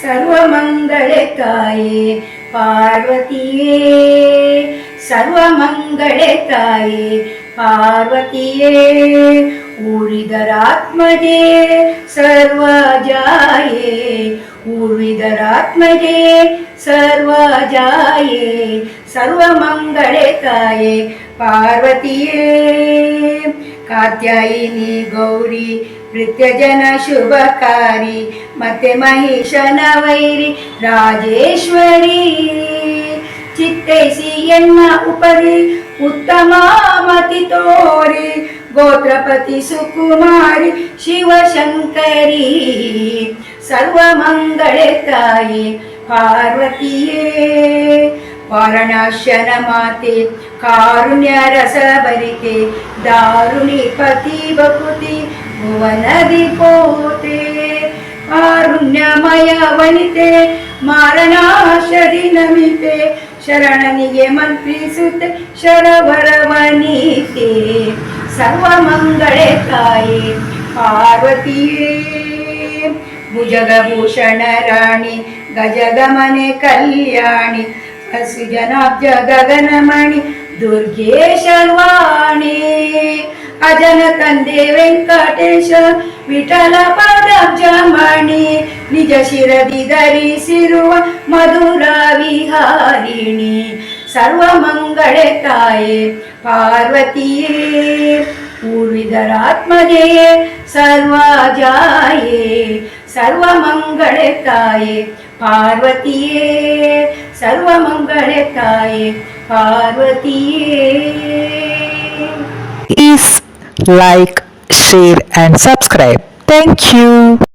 ಸರ್ವಮಂಗಳೆ ತಾಯೇ ಪಾರ್ವತಿಯೇ, ಸರ್ವಮಂಗಳೆ ತಾಯೇ ಪಾರ್ವತಿಯೇ. ಊರಿದರಾತ್ಮಜೇ ಸರ್ವಜಾಯೇ, ಊರಿದರಾತ್ಮಜೇ ಸರ್ವಜಾಯೇ. ಸರ್ವಮಂಗಳೆ ತಾಯೇ ಪಾರ್ವತಿಯೇ. ಕಾತ್ಯಾಯಿನಿ ಗೌರಿ ಭೃತ್ಯಜನ ಶುಭಕಾರಿ, ಮತ್ತೆ ಮಹಿಷನ ವೈರಿ ರಾಜೇಶ್ವರಿ. ಚಿತ್ತೈಸಿ ಎನ್ನ ಉಪರಿ ಉತ್ತಮ ಮತಿ ತೋರಿ, ಗೋತ್ರಪತಿ ಸುಕುಮಾರಿ ಶಿವಶಂಕರಿ. ಸರ್ವಮಂಗಳೆ ತಾಯಿ ಪಾರ್ವತಿಯೇ. ವಾರಣಾಸ್ಯನ ಮಾತೆ ಕಾರುಣ್ಯ ರಸ ಭರಿತೆ, ದಾರುಣಿ ಪತಿ ಬಕುತಿ ಭುವನದಿ ಪೋತೆ. ಕಾರುಣ್ಯಮಯ ವನಿತೆ ಮಾರಣಾಶರಿ ನಮಿತೆ, ಶರಣನಿಗೆ ಮಂತ್ರಿಸುತ್ತೆ ಶರವರವನೀತೆ. ಸರ್ವಮಂಗಳೆ ತಾಯಿ ಪಾರ್ವತಿಯೇ. ಭುಜಗಭೂಷಣ ರಾಣಿ ಗಜಗಮನೆ ಕಲ್ಯಾಣಿ, ಸುಜನಾಬ್ಜ ಗಗನಮಣಿ ದುರ್ಗೆ ಶರ್ವಾಣಿ. ಅಜನ ತಂದೆ ವೆಂಕಟೇಶ ವಿಠಲ ಪದಾಬ್ಜಮಣಿ, ನಿಜ ಶಿರದಿ ಧರಿಸಿರುವ ಮಧುರ ವಿಹಾರಿಣಿ. ಸರ್ವಮಂಗಳೆ ತಾಯೇ ಪಾರ್ವತಿಯೇ. ಊರ್ವಿದರಾತ್ಮಜೆಯೇ ಸರ್ವಜಾಯೇ. ಸರ್ವಮಂಗಳೆ ತಾಯೇ ಪಾರ್ವತಿಯೇ. ಸರ್ವಮಂಗಳೆ ತಾಯೇ ಪಾರ್ವತಿಯೇ. Please like, share and subscribe. Thank you.